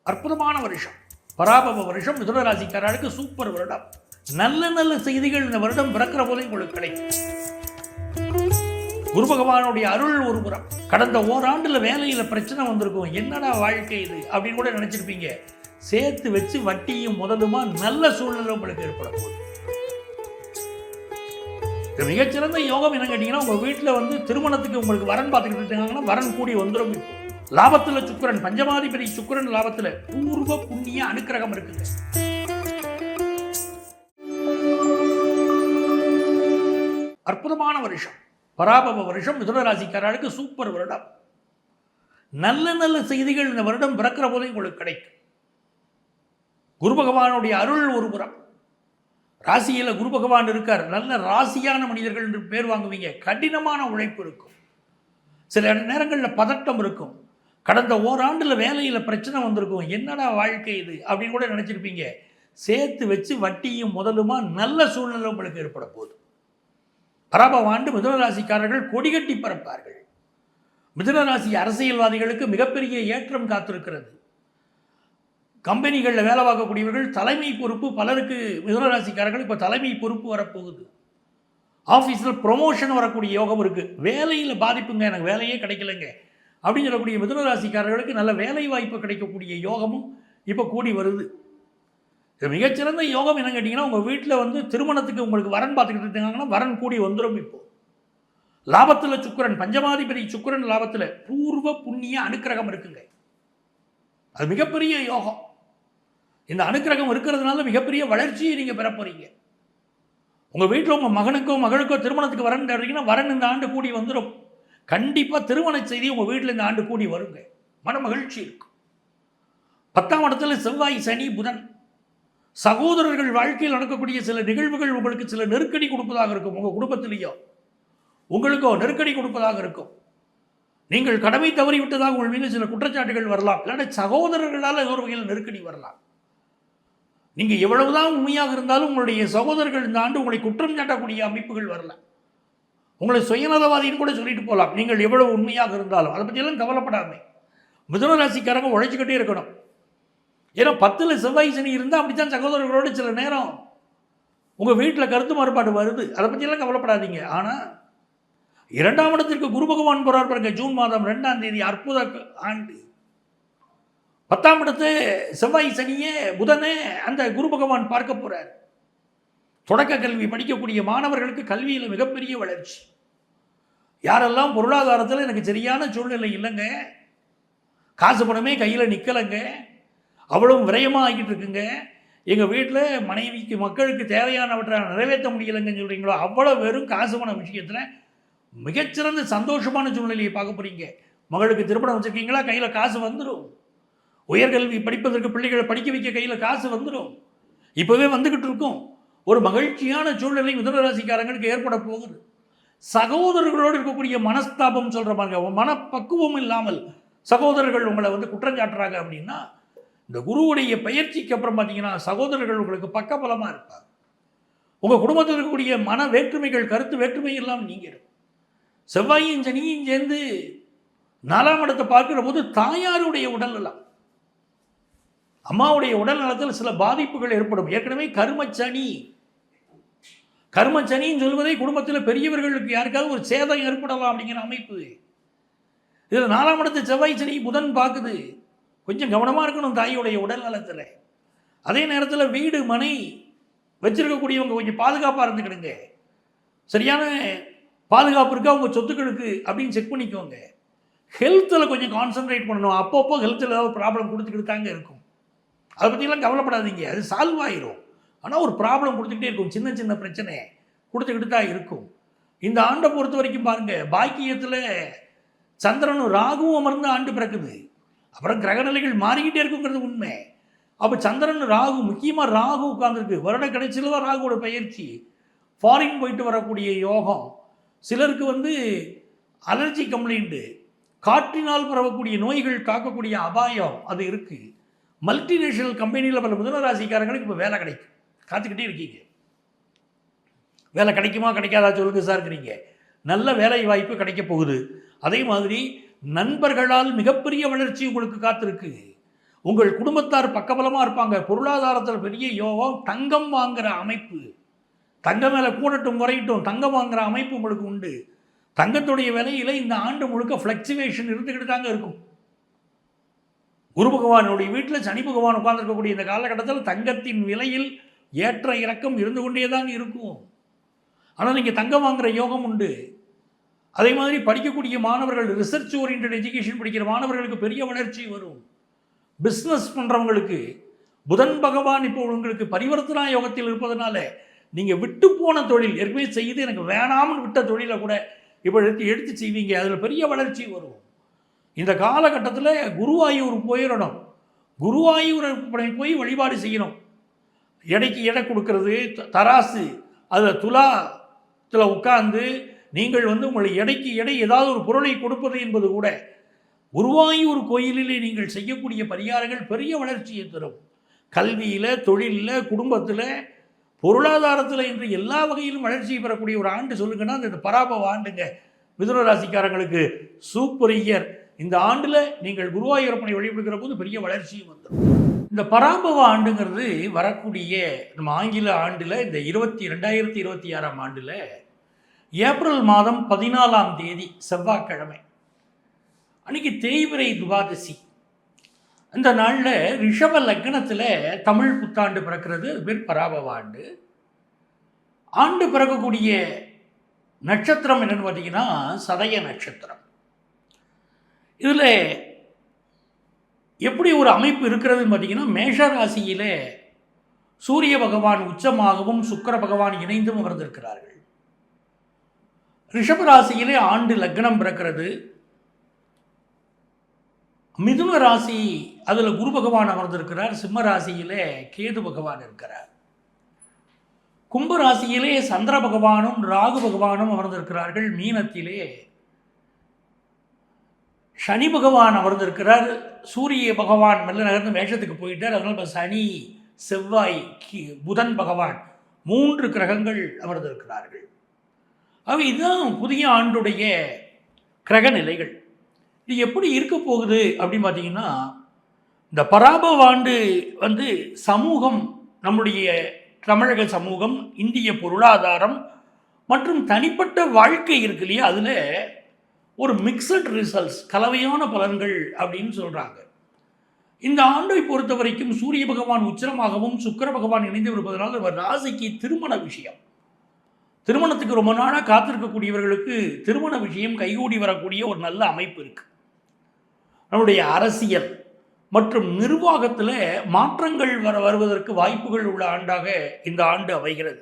அற்புதமான வருஷம். பராபவ வருஷம். மிதுன ராசிக்காரர்களுக்கு சூப்பர் வருடம். நல்ல நல்ல செய்திகள் இந்த வருடம் பிறக்கிற போதே உங்களுக்கு கிடைக்கும். குரு பகவானுடைய அருள் ஒரு புறம். கடந்த ஓராண்டுல வேலையில பிரச்சனை வந்திருக்கும். என்னடா வாழ்க்கை இது அப்படின்னு கூட நினைச்சிருப்பீங்க. சேர்த்து வச்சு வட்டியும் முதலுமா நல்ல சூழ்நிலை உங்களுக்கு ஏற்பட போகுது. மிகச்சிறந்த யோகம் என்ன கேட்டீங்கன்னா, உங்க வீட்டில் வந்து திருமணத்துக்கு உங்களுக்கு வரன் பார்த்துக்கிட்டு இருக்காங்கன்னா வரன் கூடி வந்துடும். லாபத்துல சுக்கிரன், பஞ்சமாதிபதி சுக்கிரன் லாபத்துல, பூர்வ புண்ணிய அனுக்கிரகம் இருக்குங்க. அற்புதமான வருஷம். பராபவ வருஷம். மிதுன ராசிக்காரர்களுக்கு சூப்பர் வருடம். நல்ல நல்ல செய்திகள் இந்த வருடம் பிறக்கிற போதே உங்களுக்கு கிடைக்கும். குரு பகவானுடைய அருள் ஒரு புறம். ராசியில குரு பகவான் இருக்கார். நல்ல ராசியான மனிதர்கள் என்று பேர் வாங்குவீங்க. கடினமான உழைப்பு இருக்கும். சில நேரங்களில் பதட்டம் இருக்கும். கடந்த ஓராண்டுல வேலையில பிரச்சனை வந்திருக்கும். என்னடா வாழ்க்கை இது அப்படின்னு கூட நினைச்சிருப்பீங்க. சேர்த்து வச்சு வட்டியும் முதலுமா நல்ல சூழ்நிலை உங்களுக்கு ஏற்பட போகுது. பராபவ ஆண்டு மிதுன ராசிக்காரர்கள் கொடிகட்டி பறப்பார்கள். மிதுன ராசி அரசியல்வாதிகளுக்கு மிகப்பெரிய ஏற்றம் காத்திருக்கிறது. கம்பெனிகளில் வேலை பார்க்கக்கூடியவர்கள் தலைமை பொறுப்பு பலருக்கு மிதுன ராசிக்காரர்கள் இப்போ தலைமை பொறுப்பு வரப்போகுது. ஆஃபீஸில் ப்ரொமோஷன் வரக்கூடிய யோகம் இருக்குது. வேலையில் பாதிப்புங்க, எனக்கு வேலையே கிடைக்கலைங்க அப்படின்னு சொல்லக்கூடிய மிதுன ராசிக்காரர்களுக்கு நல்ல வேலை வாய்ப்பு கிடைக்கக்கூடிய யோகமும் இப்போ கூடி வருது. இது மிகச்சிறந்த யோகம் என்ன கேட்டிங்கன்னா, உங்கள் வீட்டில் வந்து திருமணத்துக்கு உங்களுக்கு வரன் பார்த்துக்கிட்டு இருக்காங்கன்னா வரன் கூடி வந்துடும். இப்போ லாபத்தில் சுக்கிரன், பஞ்சமாதிபதி சுக்கிரன் லாபத்தில், பூர்வ புண்ணிய அனுக்கிரகம் இருக்குங்க. அது மிகப்பெரிய யோகம். இந்த அனுக்கிரகம் இருக்கிறதுனால மிகப்பெரிய வளர்ச்சியை நீங்கள் பெற போறீங்க. உங்கள் வீட்டில் உங்கள் மகனுக்கோ மகளுக்கோ திருமணத்துக்கு வரன் தேடுறீங்கன்னா வரன் இந்த ஆண்டு கூடி வந்துடும். கண்டிப்பாக திருமண செய்தி உங்கள் வீட்டில் இந்த ஆண்டு கூடி வருங்க. மன மகிழ்ச்சி இருக்கும். 10ஆம் இடத்துல செவ்வாய், சனி, புதன். சகோதரர்கள் வாழ்க்கையில் நடக்கக்கூடிய சில நிகழ்வுகள் உங்களுக்கு சில நெருக்கடி கொடுப்பதாக இருக்கும். உங்கள் குடும்பத்திலேயோ உங்களுக்கோ நெருக்கடி கொடுப்பதாக இருக்கும். நீங்கள் கடமை தவறிவிட்டதாக உங்கள் மீது சில குற்றச்சாட்டுகள் வரலாம். இல்லாட்டி சகோதரர்களால் ஏதோ ஒரு வகையில் நெருக்கடி வரலாம். நீங்கள் எவ்வளவுதான் உண்மையாக இருந்தாலும் உங்களுடைய சகோதரர்கள் இந்த ஆண்டு உங்களை குற்றம் சாட்டக்கூடிய அமைப்புகள் வரலாம். உங்களை சுயநலவாதின்னு கூட சொல்லிட்டு போகலாம். நீங்கள் எவ்வளவு உண்மையாக இருந்தாலும் அதை பற்றியெல்லாம் கவலைப்படாமல் மிதுன ராசிக்காரங்க உழைச்சிக்கிட்டே இருக்கணும். ஏன்னா 10ல் செவ்வாய் சனி இருந்தால் அப்படித்தான் சகோதரர்களோடு சில நேரம் உங்கள் வீட்டில் கருத்து மாறுபாடு வருது. அதை பற்றியெல்லாம் கவலைப்படாதீங்க. ஆனால் 2ஆம் இடத்திற்கு குரு பகவான் போகிறார் பாருங்க. ஜூன் மாதம் 2ஆம் தேதி. அற்புத ஆண்டு. 10ஆம் இடத்தை செவ்வாய் சனியே புதனே அந்த குரு பகவான் பார்க்க போகிறார். தொடக்க கல்வி படிக்கக்கூடிய மாணவர்களுக்கு கல்வியில் மிகப்பெரிய வளர்ச்சி. யாரெல்லாம் பொருளாதாரத்தில் எனக்கு சரியான சூழ்நிலை இல்லைங்க, காசு பணமே கையில் நிற்கலைங்க, அவ்வளவு விரயமாக ஆகிட்டு இருக்குங்க, எங்கள் வீட்டில் மனைவிக்கு மக்களுக்கு தேவையானவற்றை நிறைவேற்ற முடியலைங்கன்னு சொல்கிறீங்களோ, அவ்வளோ வெறும் காசு பண விஷயத்தில் மிகச்சிறந்த சந்தோஷமான சூழ்நிலையை பார்க்க போகிறீங்க. மகளுக்கு திருமணம் வச்சுருக்கீங்களா, கையில் காசு வந்துடும். உயர்கல்வி படிப்பதற்கு பிள்ளைகளை படிக்க வைக்க கையில் காசு வந்துடும். இப்போவே வந்துக்கிட்டு இருக்கும். ஒரு மகிழ்ச்சியான சூழ்நிலை மிதுன ராசிக்காரங்களுக்கு ஏற்பட போகுது. சகோதரர்களோடு இருக்கக்கூடிய மனஸ்தாபம் சொல்கிற பாருங்க, மனப்பக்குவம் இல்லாமல் சகோதரர்கள் உங்களை வந்து குற்றம் சாட்டுறாங்க அப்படின்னா, இந்த குருவுடைய பயிற்சிக்கு அப்புறம் பார்த்தீங்கன்னா சகோதரர்கள் உங்களுக்கு பக்கபலமாக இருப்பாங்க. உங்கள் குடும்பத்தில் இருக்கக்கூடிய மன வேற்றுமைகள், கருத்து வேற்றுமை எல்லாம் நீங்கிடும். செவ்வாயும் சனியும் சேர்ந்து 4ஆம் இடத்தை பார்க்கிற போது தாயாருடைய உடல் நலம், அம்மாவுடைய உடல் நலத்தில் சில பாதிப்புகள் ஏற்படும். ஏற்கனவே கர்மச்சனின்னு சொல்வதை குடும்பத்தில் பெரியவர்களுக்கு யாருக்காவது ஒரு சேதம் ஏற்படலாம் அப்படிங்கிற அமைப்பு. இதில் 4ஆம் இடத்தை செவ்வாய் சனி புதன் பார்க்குது. கொஞ்சம் கவனமாக இருக்கணும் தாயுடைய உடல் நலத்தில். அதே நேரத்தில் வீடு மனை வச்சிருக்கக்கூடியவங்க கொஞ்சம் பாதுகாப்பாக இருந்துக்கிடுங்க. சரியான பாதுகாப்பு இருக்கா உங்கள் சொத்துக்களுக்கு அப்படின்னு செக் பண்ணிக்கோங்க. ஹெல்த்தில் கொஞ்சம் கான்சன்ட்ரேட் பண்ணணும். அப்பப்போ ஹெல்த்தில் ஏதாவது ப்ராப்ளம் கொடுத்துக்கிட்டு தாங்க இருக்கும். அதை பற்றிலாம் கவலைப்படாதீங்க, அது சால்வ் ஆகிரும். ஆனால் ஒரு ப்ராப்ளம் கொடுத்துக்கிட்டே இருக்கும். சின்ன சின்ன பிரச்சனை கொடுத்துக்கிட்டு தான் இருக்கும். இந்த ஆண்டை பொறுத்த வரைக்கும் பாருங்கள், பாக்கியத்தில் சந்திரனும் ராகுவும் அமர்ந்து ஆண்டு பிறக்குது. அப்புறம் கிரகநிலைகள் மாறிக்கிட்டே இருக்குங்கிறது உண்மை. அப்போ சந்திரன் ராகு, முக்கியமாக ராகு உட்கார்ந்துருக்கு. வருட கடைசியில் தான் ராகுவோட பயிற்சி. ஃபாரின் போயிட்டு வரக்கூடிய யோகம். சிலருக்கு வந்து அலர்ஜி கம்ப்ளைண்ட்டு, காற்றினால் பரவக்கூடிய நோய்கள் தாக்கக்கூடிய அபாயம் அது இருக்குது. மல்டிநேஷனல் கம்பெனியில் பல மிதுன ராசிக்காரங்களுக்கு இப்போ வேலை கிடைக்கும். காத்துக்கிட்டே இருக்கீங்க. வேலை கிடைக்குமா கிடைக்காதா சொல்லுங்க சார் இருக்கிறீங்க. நல்ல வேலை வாய்ப்பு கிடைக்க போகுது. அதே மாதிரி நண்பர்களால் மிகப்பெரிய வளர்ச்சி உங்களுக்கு காத்திருக்கு. உங்கள் குடும்பத்தார் பக்கபலமாக இருப்பாங்க. பொருளாதாரத்தில் பெரிய யோகம். தங்கம் வாங்குகிற அமைப்பு, தங்கம் மேலே கூடட்டும் குறையட்டும், தங்கம் வாங்குகிற அமைப்பு உங்களுக்கு உண்டு. தங்கத்துடைய விலையில் இந்த ஆண்டு முழுக்க ஃப்ளக்சுவேஷன் இருந்துக்கிட்டு தாங்க இருக்கும். குரு பகவானுடைய வீட்டில் சனி பகவான் உட்கார்ந்துருக்கக்கூடிய இந்த காலகட்டத்தில் தங்கத்தின் விலையில் ஏற்ற இறக்கம் இருந்து கொண்டே தான் இருக்கும். ஆனால் நீங்கள் தங்கம் வாங்குகிற யோகம் உண்டு. அதே மாதிரி படிக்கக்கூடிய மாணவர்கள், ரிசர்ச் ஓரியன்ட் எஜுகேஷன் படிக்கிற மாணவர்களுக்கு பெரிய வளர்ச்சி வரும். பிஸ்னஸ் பண்ணுறவங்களுக்கு புதன் பகவான் இப்போ உங்களுக்கு பரிவர்த்தனா யோகத்தில் இருப்பதனால நீங்கள் விட்டு போன தொழில், ஏற்கனவே செய்து எனக்கு வேணாம்னு விட்ட தொழிலை கூட இப்போ எடுத்து செய்வீங்க. அதில் பெரிய வளர்ச்சி வரும். இந்த காலகட்டத்தில் குருவாயூர் போயிடணும். குருவாயூர் போய் வழிபாடு செய்யணும். எடைக்கு எடை கொடுக்கறது, தராசு அதில் துலாத்தில் உட்கார்ந்து நீங்கள் உங்களை எடைக்கு எடை ஏதாவது ஒரு பொருளை கொடுப்பது என்பது கூட குருவாயூர் கோயிலிலே நீங்கள் செய்யக்கூடிய பரிகாரங்கள் பெரிய வளர்ச்சியை தரும். கல்வியில், தொழிலில், குடும்பத்தில், பொருளாதாரத்தில் என்று எல்லா வகையிலும் வளர்ச்சியை பெறக்கூடிய ஒரு ஆண்டு சொல்லுங்கன்னா இந்த பராபவ ஆண்டுங்க. மிதுன ராசிக்காரங்களுக்கு சூப்பர் இயர். இந்த ஆண்டில் நீங்கள் குருவாயூரப்பனை வழிபடுகிற போது பெரிய வளர்ச்சியும் வந்துடும். இந்த பராபவ ஆண்டுங்கிறது வரக்கூடிய நம்ம ஆங்கில ஆண்டில் இந்த 2026ஆம் ஆண்டில் ஏப்ரல் மாதம் 14ஆம் தேதி செவ்வாய்க்கிழமை அன்றைக்கி தேய்பிறை துவாதசி. அந்த நாளில் ரிஷப லக்னத்தில் தமிழ் புத்தாண்டு பிறக்கிறது. அது பேர் பராபவ ஆண்டு. ஆண்டு பிறக்கக்கூடிய நட்சத்திரம் என்னென்னு பார்த்தீங்கன்னா சதய நட்சத்திரம். இதில் எப்படி ஒரு அமைப்பு இருக்கிறதுன்னு பார்த்தீங்கன்னா, மேஷ ராசியில் சூரிய பகவான் உச்சமாகவும் சுக்கிர பகவான் இணைந்தும் அமர்ந்திருக்கிறார்கள். ரிஷப ராசியிலே ஆண்டு லக்னம் பிறக்கிறது. மிதுன ராசி அதில் குரு பகவான் அமர்ந்திருக்கிறார். சிம்ம ராசியிலே கேது பகவான் இருக்கிறார். கும்ப ராசியிலே சந்திர பகவானும் ராகு பகவானும் அமர்ந்திருக்கிறார்கள். மீனத்திலே சனி பகவான் அமர்ந்திருக்கிறார். சூரிய பகவான் மெல்ல நகர்ந்து மேஷத்துக்கு போயிட்டார். அதனால் இப்போ சனி, செவ்வாய், புதன் பகவான் 3 கிரகங்கள் அமர்ந்திருக்கிறார்கள். இதுதான் புதிய ஆண்டுடைய கிரக நிலைகள். இது எப்படி இருக்க போகுது அப்படின்னு பார்த்தீங்கன்னா, இந்த பராபவ ஆண்டு சமூகம், நம்முடைய தமிழக சமூகம், இந்திய பொருளாதாரம் மற்றும் தனிப்பட்ட வாழ்க்கை இருக்கு இல்லையா, அதில் ஒரு மிக்சட் ரிசல்ட்ஸ், கலவையான பலன்கள் அப்படின்னு சொல்கிறாங்க. இந்த ஆண்டை பொறுத்த வரைக்கும் சூரிய பகவான் உச்சரமாகவும் சுக்கிர பகவான் இணைந்து இருப்பதனால் ஒரு ராசிக்கு திருமண விஷயம், திருமணத்துக்கு ரொம்ப நாளாக காத்திருக்கக்கூடியவர்களுக்கு திருமண விஷயம் கைகூடி வரக்கூடிய ஒரு நல்ல அமைப்பு இருக்குது. நம்முடைய அரசியல் மற்றும் நிர்வாகத்தில் மாற்றங்கள் வருவதற்கு வாய்ப்புகள் உள்ள ஆண்டாக இந்த ஆண்டு அமைகிறது.